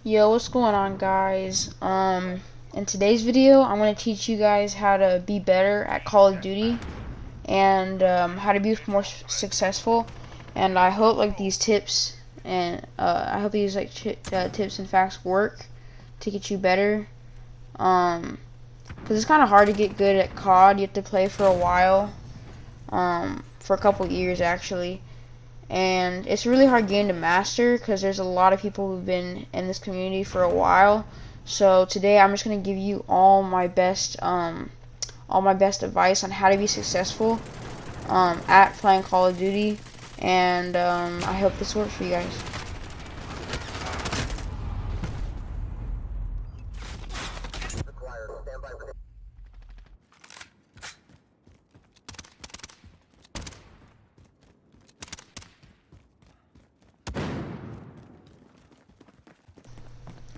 Yo, what's going on, guys? In today's video, I'm going to teach you guys how to be better at Call of Duty and how to be more successful. And I hope these tips and I hope these tips and facts work to get you better. Because it's kind of hard to get good at COD. You have to play for a while, for a couple years actually. And it's a really hard game to master because there's a lot of people who've been in this community for a while. So today I'm just gonna give you all my best advice on how to be successful at playing Call of Duty, and I hope this works for you guys.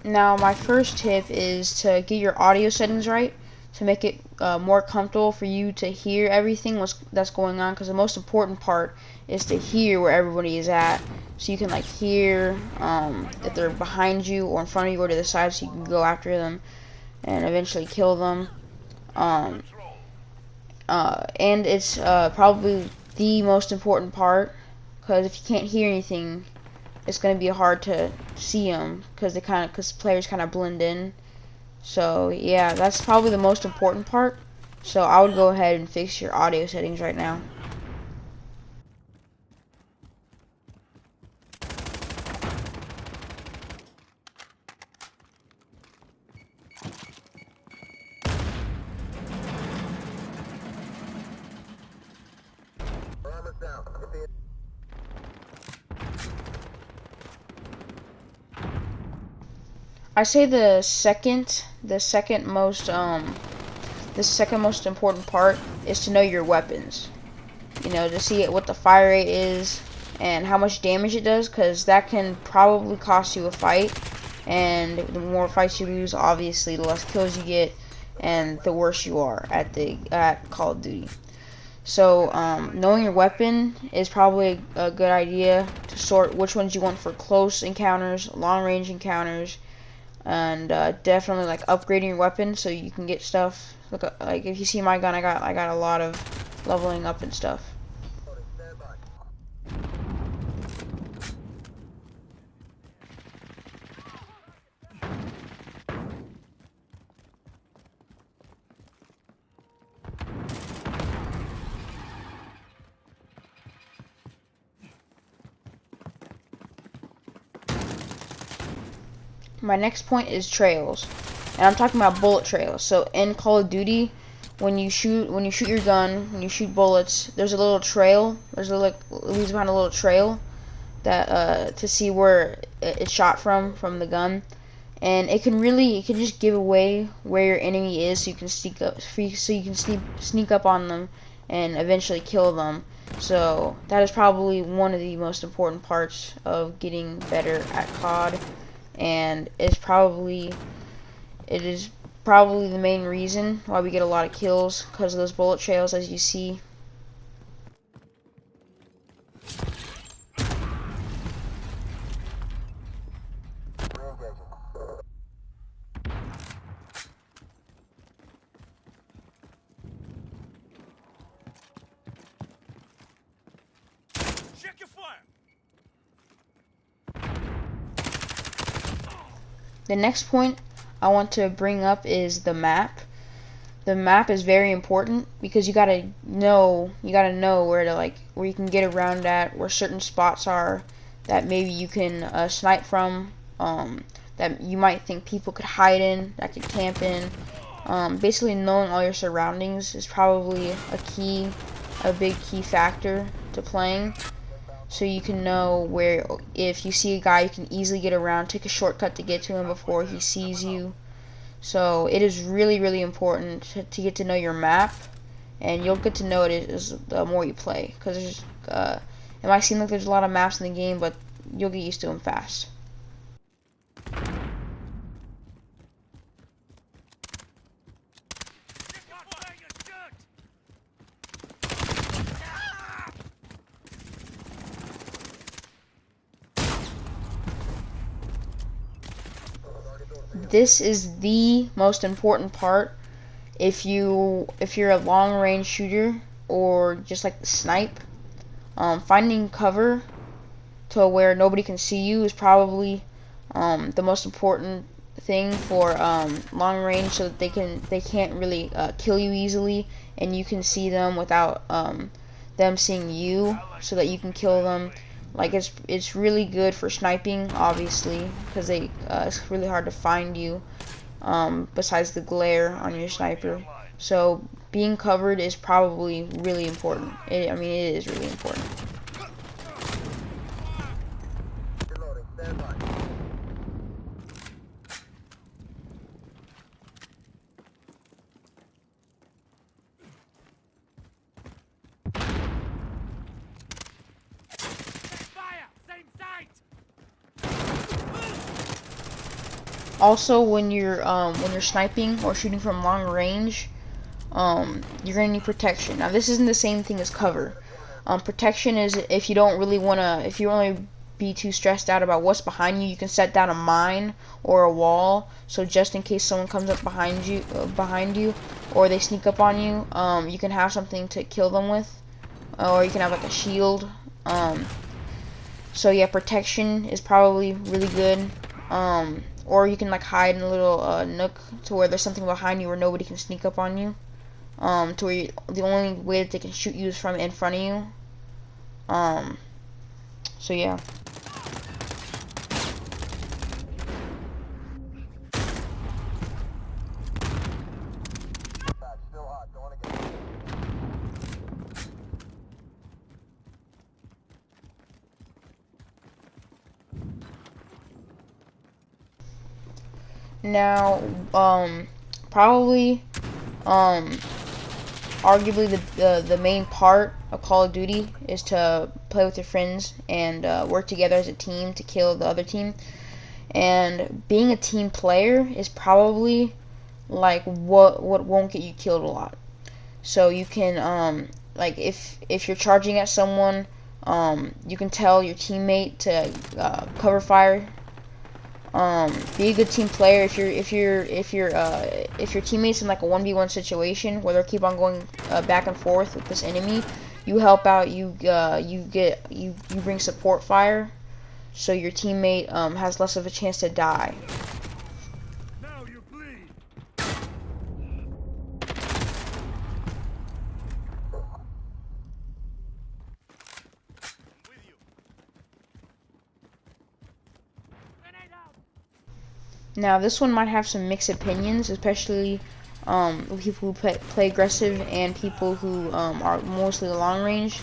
Now, my first tip is to get your audio settings right to make it more comfortable for you to hear everything that's going on, because the most important part is to hear where everybody is at, so you can hear if they're behind you or in front of you or to the side, so you can go after them and eventually kill them. Um, and it's probably the most important part, because if you can't hear anything, it's going to be hard to see them because players kind of blend in. So yeah, that's probably the most important part. So I would go ahead and fix your audio settings right now. I say the second most important part is to know your weapons. You know, to see what the fire rate is and how much damage it does, because that can probably cost you a fight. And the more fights you lose, obviously, the less kills you get, and the worse you are at Call of Duty. So knowing your weapon is probably a good idea to sort which ones you want for close encounters, long range encounters, and definitely upgrading your weapon so you can get stuff. Look, if you see my gun, I got a lot of leveling up and stuff. My next point is trails, and I'm talking about bullet trails. So in Call of Duty, when you shoot your gun, when you shoot bullets, there's a little trail. There's it leaves behind a little trail that to see where it's shot from the gun, and it can just give away where your enemy is, so you can sneak up on them and eventually kill them. So that is probably one of the most important parts of getting better at COD, and it is probably the main reason why we get a lot of kills, because of those bullet trails, as you see. Check your fire. The next point I want to bring up is the map. The map is very important because you gotta know where you can get around at, where certain spots are that maybe you can snipe from, that you might think people could hide in, that could camp in. Basically, knowing all your surroundings is probably a big key factor to playing. So you can know where, if you see a guy, you can easily get around, take a shortcut to get to him before he sees you. So it is really, really important to get to know your map, and you'll get to know it as the more you play. Because it might seem like there's a lot of maps in the game, but you'll get used to them fast. this is the most important part if you're a long range shooter or just like the snipe. Finding cover to where nobody can see you is probably the most important thing for long range, so that they can't really kill you easily, and you can see them without them seeing you, so that you can kill them. Like it's really good for sniping, obviously, because it's really hard to find you besides the glare on your sniper. So being covered is probably really important. I mean, it is really important. Also, when you're sniping or shooting from long range, you're gonna need protection. Now, this isn't the same thing as cover. Protection is if you don't really wanna, if you only be too stressed out about what's behind you, you can set down a mine or a wall. So just in case someone comes up behind you, or they sneak up on you, you can have something to kill them with, or you can have like a shield. So yeah, protection is probably really good. Or you can like hide in a little nook to where there's something behind you where nobody can sneak up on you. To where the only way that they can shoot you is from in front of you. So yeah. Now, probably, arguably the main part of Call of Duty is to play with your friends and work together as a team to kill the other team. And being a team player is probably like what won't get you killed a lot. So you can like if you're charging at someone, you can tell your teammate to cover fire. Be a good team player. If your teammates in like a 1v1 situation where they keep on going back and forth with this enemy, you help out. You bring support fire, so your teammate has less of a chance to die. Now you bleed. With you. Grenade out. Now, this one might have some mixed opinions, especially people who play aggressive and people who are mostly long range.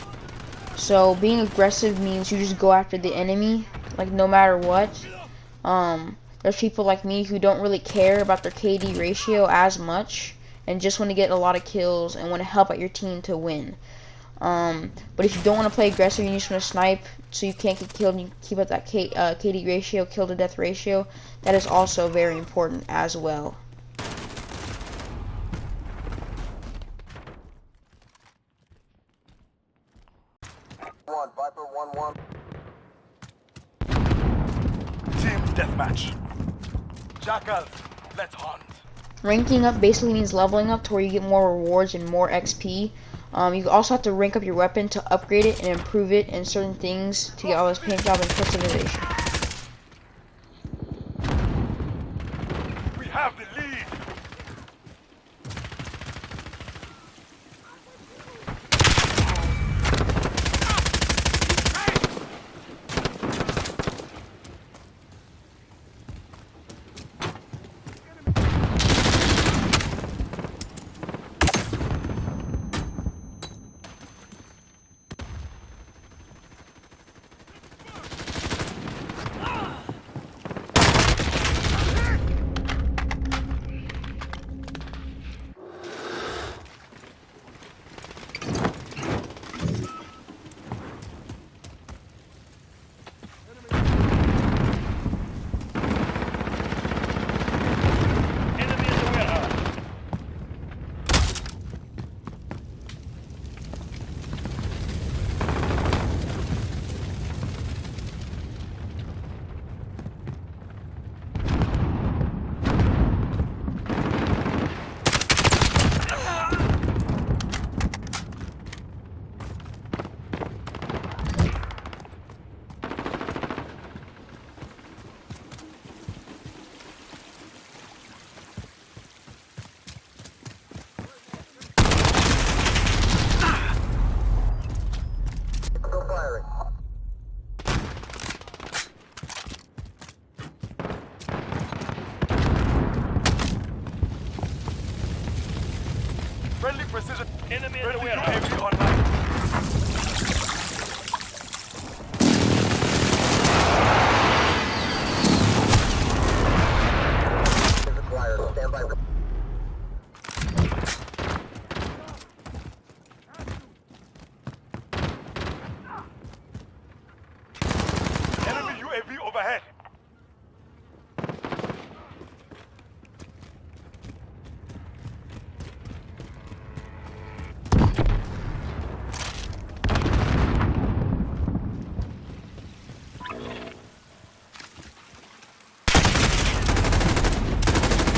So being aggressive means you just go after the enemy, like no matter what. There's people like me who don't really care about their KD ratio as much and just want to get a lot of kills and want to help out your team to win. But if you don't want to play aggressive, you just want to snipe so you can't get killed and you keep up that KD ratio, kill to death ratio. That is also very important as well. Viper 1-1. Team deathmatch. Jackal, let's hunt. Ranking up basically means leveling up to where you get more rewards and more XP. You also have to rank up your weapon to upgrade it and improve it in certain things to get all this paint job and customization. We have the lead. precision. Enemy in the Friendly warehouse. UAV online. Is acquired. Stand by. Enemy UAV overhead.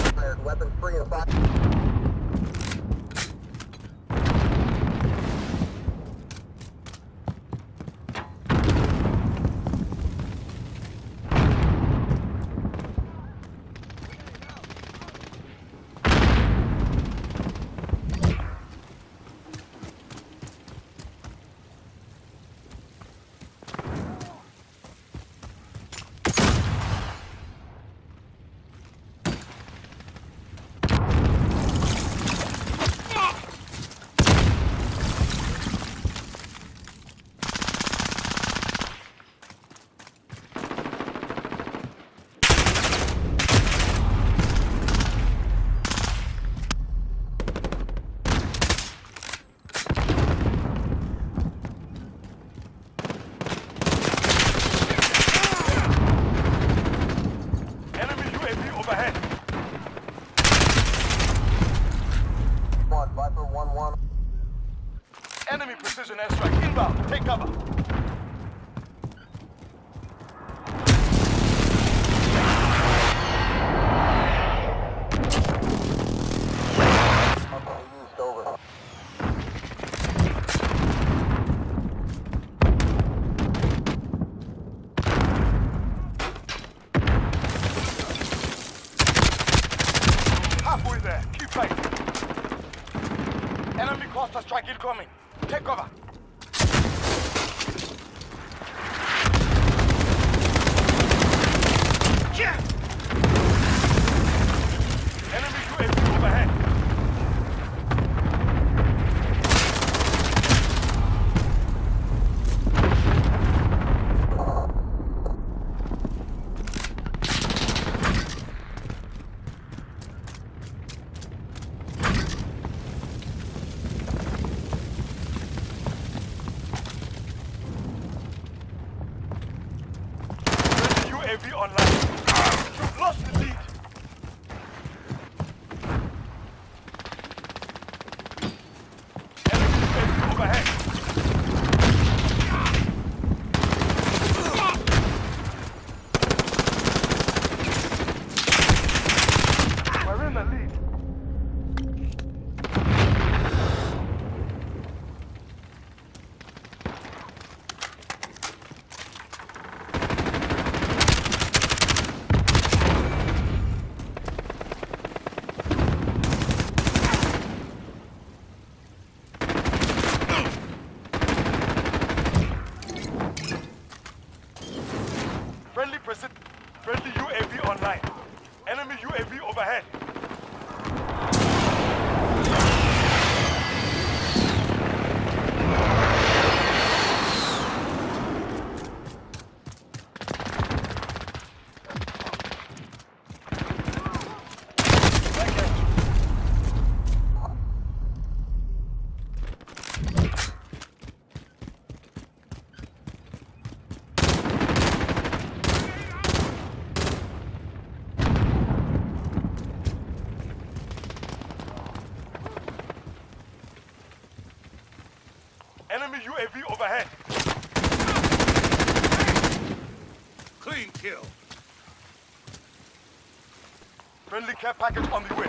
Declared weapons free and fire. Enemy UAV overhead. One Viper 1-1. Enemy precision airstrike inbound. Take cover. Okay, used over. Halfway there. Keep fighting. Enemy cluster strike incoming. Take cover. Enemy UAV overhead. Friendly UAV online. You've lost the lead. Enemy UAV overhead. We're in the lead. Friendly UAV online. Enemy UAV overhead. Enemy UAV overhead. Clean kill. Friendly care package on the way.